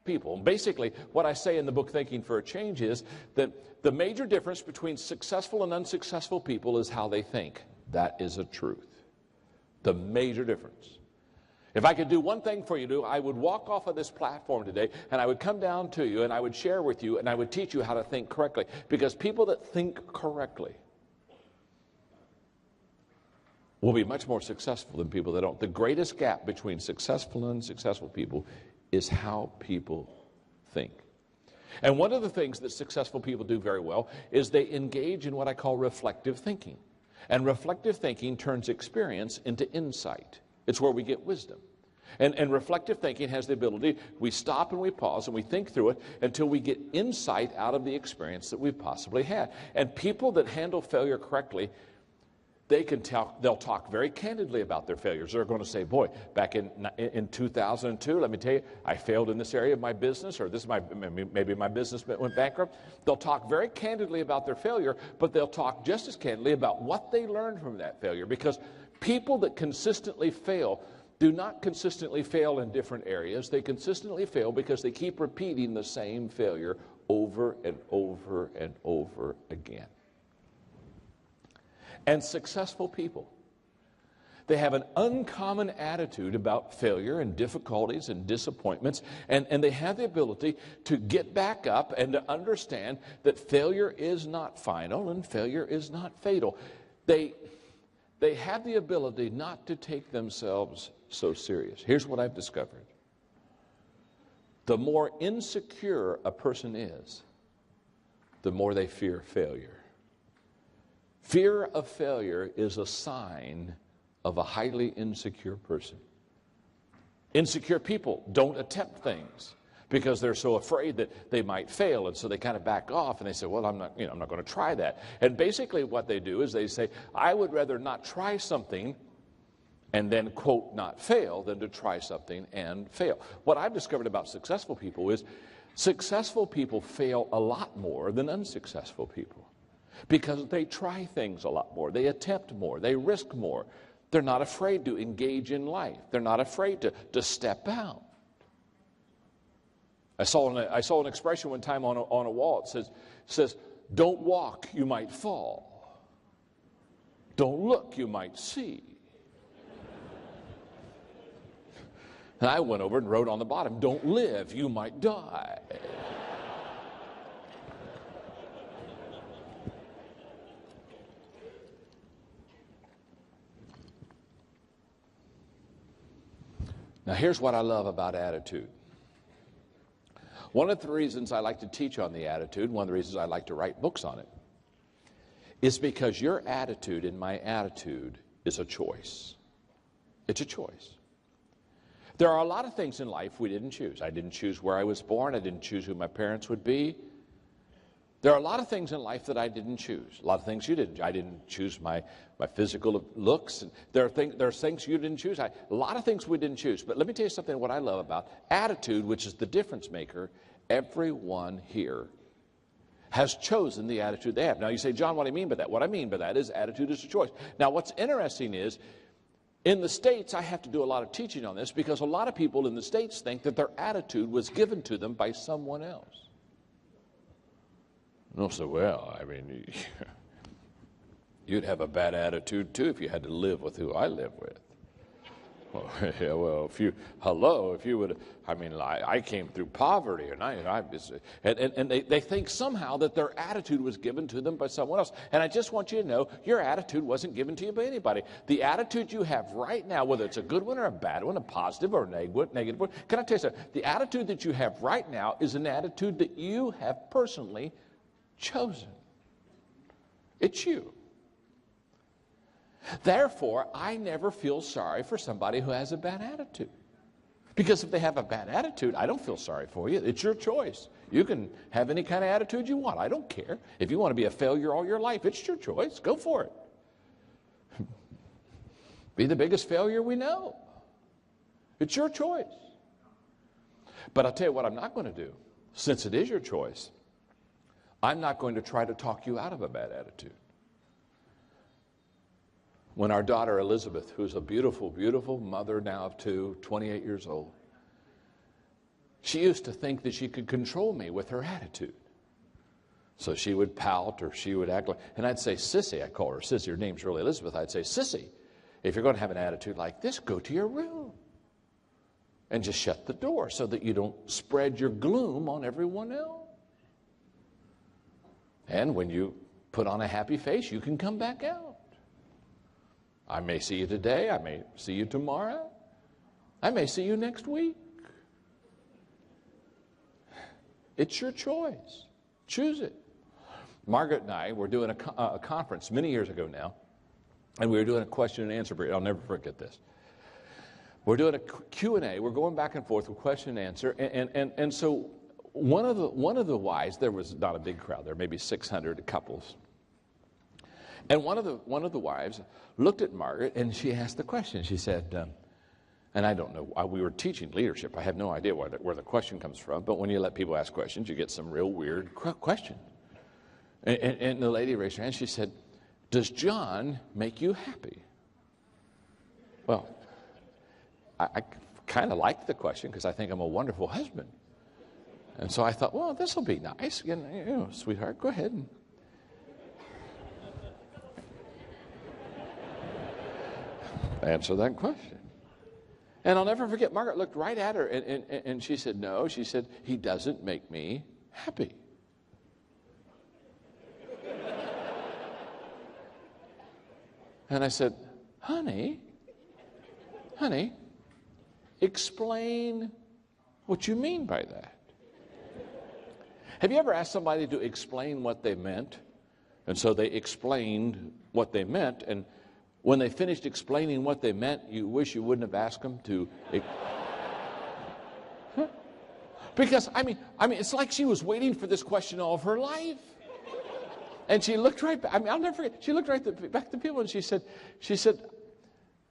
people. And basically, what I say in the book Thinking for a Change is that the major difference between successful and unsuccessful people is how they think. That is a truth. The major difference. If I could do one thing for you, I would walk off of this platform today and I would come down to you and I would share with you and I would teach you how to think correctly. Because people that think correctly will be much more successful than people that don't. The greatest gap between successful and unsuccessful people is how people think. And one of the things that successful people do very well is they engage in what I call reflective thinking. And reflective thinking turns experience into insight. It's where we get wisdom. And reflective thinking has the ability, we stop and we pause and we think through it until we get insight out of the experience that we've possibly had. And people that handle failure correctly, they'll talk very candidly about their failures. They're going to say, boy, back in 2002, let me tell you, I failed in this area of my business, or maybe my business went bankrupt. They'll talk very candidly about their failure, but they'll talk just as candidly about what they learned from that failure. Because people that consistently fail do not consistently fail in different areas. They consistently fail because they keep repeating the same failure over and over and over again. And successful people, they have an uncommon attitude about failure and difficulties and disappointments, and they have the ability to get back up and to understand that failure is not final and failure is not fatal. They have the ability not to take themselves so serious. Here's what I've discovered. The more insecure a person is, the more they fear failure. Fear of failure is a sign of a highly insecure person. Insecure people don't attempt things because they're so afraid that they might fail, and so they kind of back off and they say, well, I'm not going to try that. And basically what they do is they say, I would rather not try something and then, quote, not fail than to try something and fail. What I've discovered about successful people is successful people fail a lot more than unsuccessful people. Because they try things a lot more. They attempt more. They risk more. They're not afraid to engage in life. They're not afraid to step out. I saw an expression one time on a wall. It says, don't walk, you might fall. Don't look, you might see. And I went over and wrote on the bottom, don't live, you might die. Now, here's what I love about attitude. One of the reasons I like to teach on the attitude, one of the reasons I like to write books on it, is because your attitude and my attitude is a choice. It's a choice. There are a lot of things in life we didn't choose. I didn't choose where I was born. I didn't choose who my parents would be. There are a lot of things in life that I didn't choose. A lot of things you didn't. I didn't choose my physical looks. And there's things you didn't choose. A lot of things we didn't choose. But let me tell you something what I love about attitude, which is the difference maker. Everyone here has chosen the attitude they have. Now you say, John, what do you mean by that? What I mean by that is attitude is a choice. Now what's interesting is, in the States, I have to do a lot of teaching on this because a lot of people in the States think that their attitude was given to them by someone else. And so, well, I mean, you'd have a bad attitude too if you had to live with who I live with. Well, yeah, well, if you would, I mean, I came through poverty, and they think somehow that their attitude was given to them by someone else. And I just want you to know, your attitude wasn't given to you by anybody. The attitude you have right now, whether it's a good one or a bad one, a positive or a negative one, can I tell you something? The attitude that you have right now is an attitude that you have personally chosen. It's you. Therefore, I never feel sorry for somebody who has a bad attitude. Because if they have a bad attitude, I don't feel sorry for you. It's your choice. You can have any kind of attitude you want. I don't care. If you want to be a failure all your life, it's your choice. Go for it. Be the biggest failure we know. It's your choice. But I'll tell you what I'm not going to do. Since it is your choice, I'm not going to try to talk you out of a bad attitude. When our daughter Elizabeth, who's a beautiful, beautiful mother now of 2, 28 years old, She used to think that she could control me with her attitude. So she would pout or she would act like, and I'd say, Sissy, I call her Sissy, her name's really Elizabeth. I'd say, Sissy, if you're going to have an attitude like this, go to your room and just shut the door so that you don't spread your gloom on everyone else. And when you put on a happy face, you can come back out. I may see you today, I may see you tomorrow, I may see you next week. It's your choice. Choose it. Margaret and I were doing a conference many years ago now, and we were doing a question and answer period. I'll never forget this. We're doing a Q&A. We're going back and forth with question and answer. And so one of the wives, there was not a big crowd there, maybe 600 couples. And one of the wives looked at Margaret and she asked the question. She said, and I don't know, we were teaching leadership. I have no idea where the question comes from. But when you let people ask questions, you get some real weird questions. And the lady raised her hand. She said, does John make you happy? Well, I kind of liked the question because I think I'm a wonderful husband. And so I thought, well, this will be nice. You know, sweetheart, go ahead and answer that question. And I'll never forget, Margaret looked right at her and she said, no. She said, he doesn't make me happy. And I said, honey, explain what you mean by that. Have you ever asked somebody to explain what they meant? And so they explained what they meant, and when they finished explaining what they meant, you wish you wouldn't have asked them to. Because, I mean, it's like she was waiting for this question all of her life. And she looked right back. I'll never forget. She looked right back at the people and she said,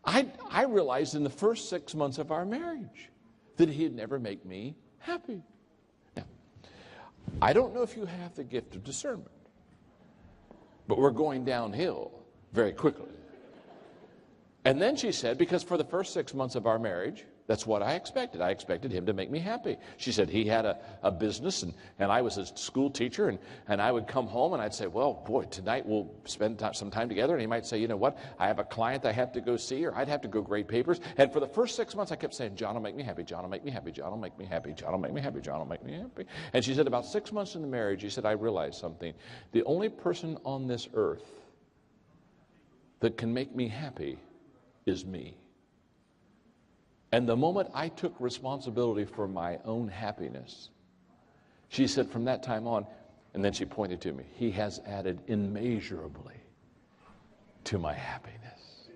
I realized in the first 6 months of our marriage that he'd never make me happy. Now, I don't know if you have the gift of discernment, but we're going downhill very quickly. And then she said, because for the first 6 months of our marriage, that's what I expected. I expected him to make me happy. She said he had a business, and I was a school teacher, and I would come home, and I'd say, well, boy, tonight we'll spend some time together. And he might say, you know what, I have a client I have to go see, or I'd have to go grade papers. And for the first 6 months, I kept saying, John will make me happy, John will make me happy, John will make me happy, John will make me happy, John will make me happy. And she said about 6 months in the marriage, she said, I realized something. The only person on this earth that can make me happy is me. And the moment I took responsibility for my own happiness, she said from that time on, and then she pointed to me, he has added immeasurably to my happiness.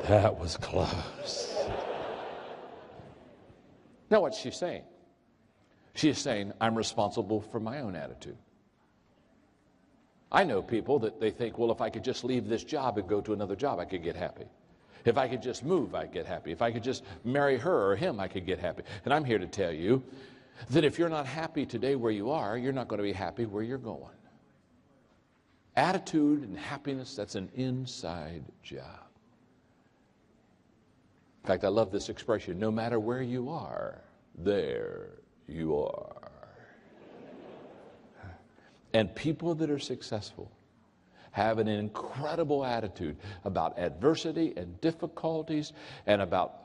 That was close. Now what's she saying? She's saying, I'm responsible for my own attitude. I know people that they think, well, if I could just leave this job and go to another job, I could get happy. If I could just move, I'd get happy. If I could just marry her or him, I could get happy. And I'm here to tell you that if you're not happy today where you are, you're not going to be happy where you're going. Attitude and happiness, that's an inside job. In fact, I love this expression, no matter where you are, there you are. And people that are successful have an incredible attitude about adversity and difficulties and about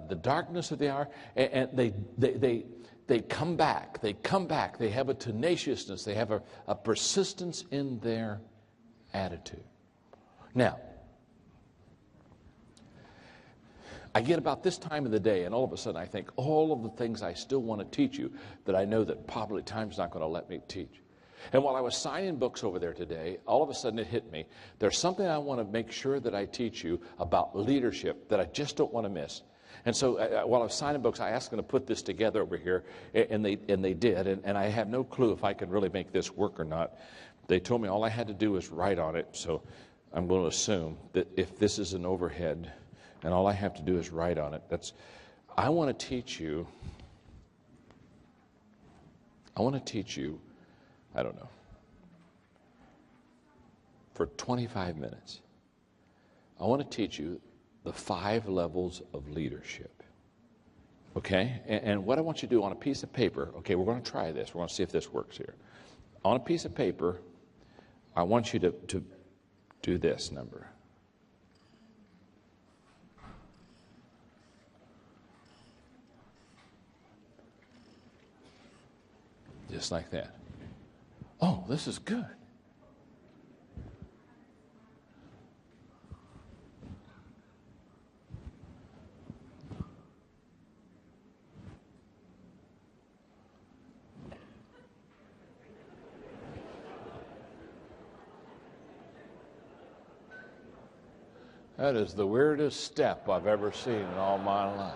the darkness of the hour. And they come back. They come back. They have a tenaciousness. They have a persistence in their attitude. Now, I get about this time of the day, and all of a sudden I think all of the things I still want to teach you that I know that probably time's not going to let me teach. And while I was signing books over there today, all of a sudden it hit me. There's something I want to make sure that I teach you about leadership that I just don't want to miss. And so while I was signing books, I asked them to put this together over here, and they did. And I have no clue if I can really make this work or not. They told me all I had to do was write on it, so I'm going to assume that if this is an overhead and all I have to do is write on it, I want to teach you, I don't know, for 25 minutes, I want to teach you the 5 levels of leadership. Okay? And what I want you to do on a piece of paper, okay, we're going to try this. We're going to see if this works here. On a piece of paper, I want you to do this number. Just like that. Oh, this is good. That is the weirdest step I've ever seen in all my life.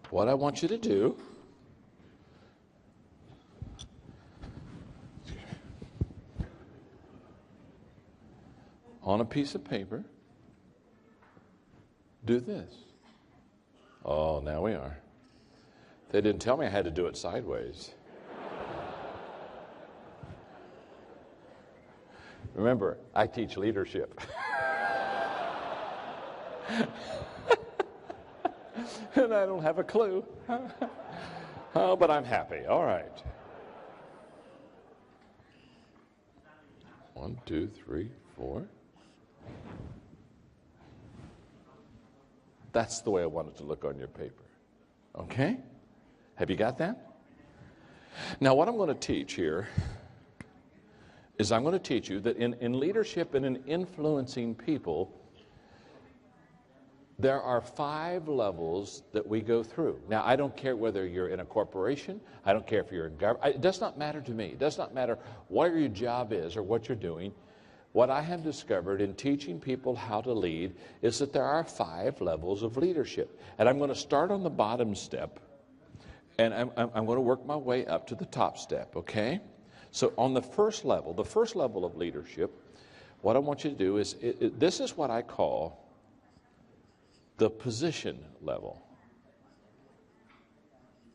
What I want you to do on a piece of paper, do this. Oh, now we are. They didn't tell me I had to do it sideways. Remember, I teach leadership. And I don't have a clue. Oh, but I'm happy. All right. 1, 2, 3, 4. That's the way I want it to look on your paper. Okay? Have you got that? Now, what I'm going to teach here is I'm going to teach you that in leadership and in influencing people, there are 5 levels that we go through. Now, I don't care whether you're in a corporation. I don't care if you're in government. It does not matter to me. It does not matter what your job is or what you're doing. What I have discovered in teaching people how to lead is that there are 5 levels of leadership. And I'm going to start on the bottom step, and I'm going to work my way up to the top step, okay? So on the first level of leadership, what I want you to do is, this is what I call the position level.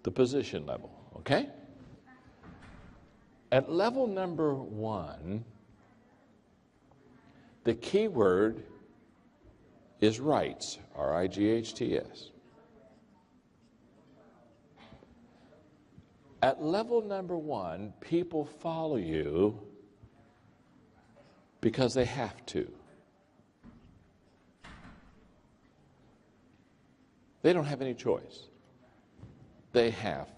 The position level, okay? At level number 1, the key word is rights, R-I-G-H-T-S. At level number 1, people follow you because they have to. They don't have any choice. They have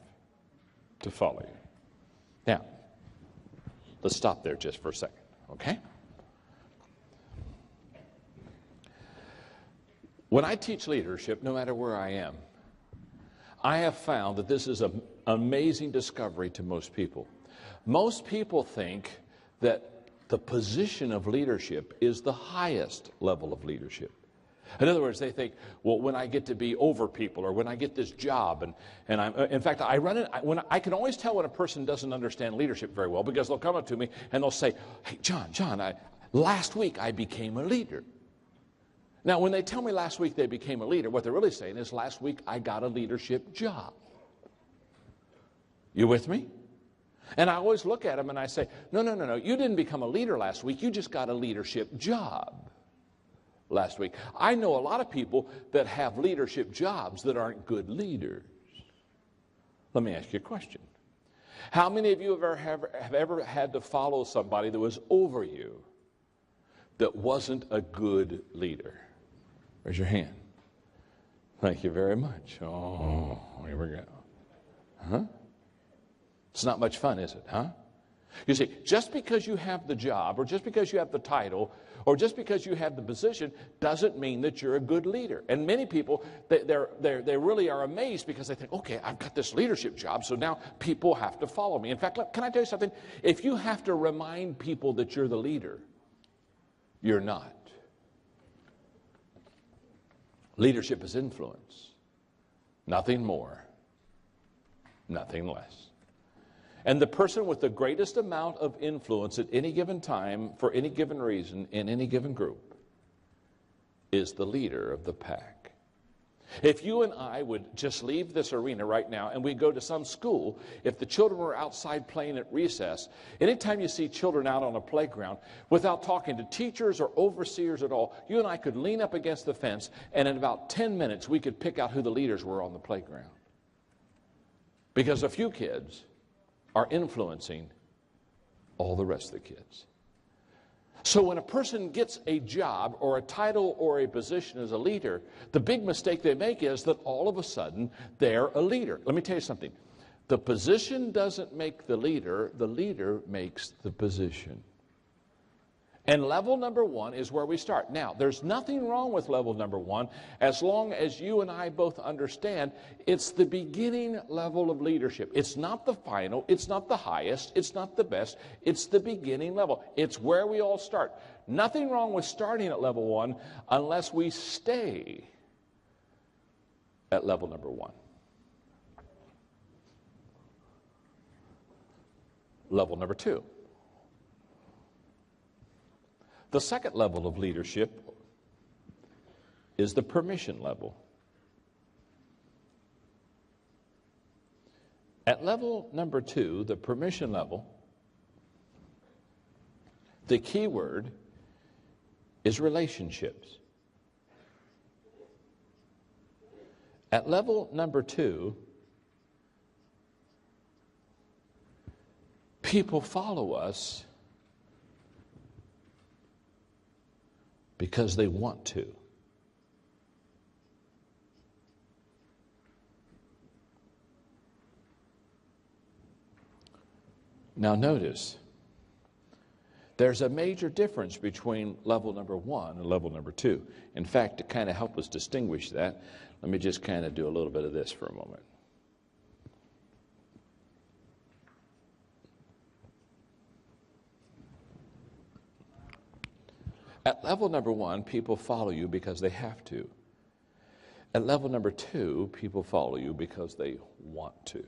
to follow you. Now, let's stop there just for a second, okay? When I teach leadership, no matter where I am, I have found that this is an amazing discovery to most people. Most people think that the position of leadership is the highest level of leadership. In other words, they think, well, when I get to be over people, or when I get this job, and I'm, in fact, I can always tell when a person doesn't understand leadership very well, because they'll come up to me and they'll say, hey, John, last week I became a leader. Now, when they tell me last week they became a leader, what they're really saying is last week I got a leadership job. You with me? And I always look at them and I say, no, you didn't become a leader last week. You just got a leadership job last week. I know a lot of people that have leadership jobs that aren't good leaders. Let me ask you a question. How many of you have ever had to follow somebody that was over you that wasn't a good leader? Raise your hand. Thank you very much. Oh, here we go. Huh? It's not much fun, is it, huh? You see, just because you have the job, or just because you have the title, or just because you have the position, doesn't mean that you're a good leader. And many people, they really are amazed because they think, okay, I've got this leadership job, so now people have to follow me. In fact, can I tell you something? If you have to remind people that you're the leader, you're not. Leadership is influence. Nothing more, nothing less. And the person with the greatest amount of influence at any given time, for any given reason, in any given group, is the leader of the pack. If you and I would just leave this arena right now and we go to some school, if the children were outside playing at recess, anytime you see children out on a playground, without talking to teachers or overseers at all, you and I could lean up against the fence, and in about 10 minutes we could pick out who the leaders were on the playground. Because a few kids are influencing all the rest of the kids. So when a person gets a job or a title or a position as a leader, the big mistake they make is that all of a sudden they're a leader. Let me tell you something. The position doesn't make the leader makes the position. And level number one is where we start. Now, there's nothing wrong with level number one as long as you and I both understand it's the beginning level of leadership. It's not the final, it's not the highest, it's not the best, it's the beginning level. It's where we all start. Nothing wrong with starting at level one unless we stay at level number one. Level number two. The second level of leadership is the permission level. At level number two, the permission level, the key word is relationships. At level number two, people follow us because they want to. Now notice, there's a major difference between level number one and level number two. In fact, to kind of help us distinguish that, let me just kind of do a little bit of this for a moment. At level number one, people follow you because they have to. At level number two, people follow you because they want to.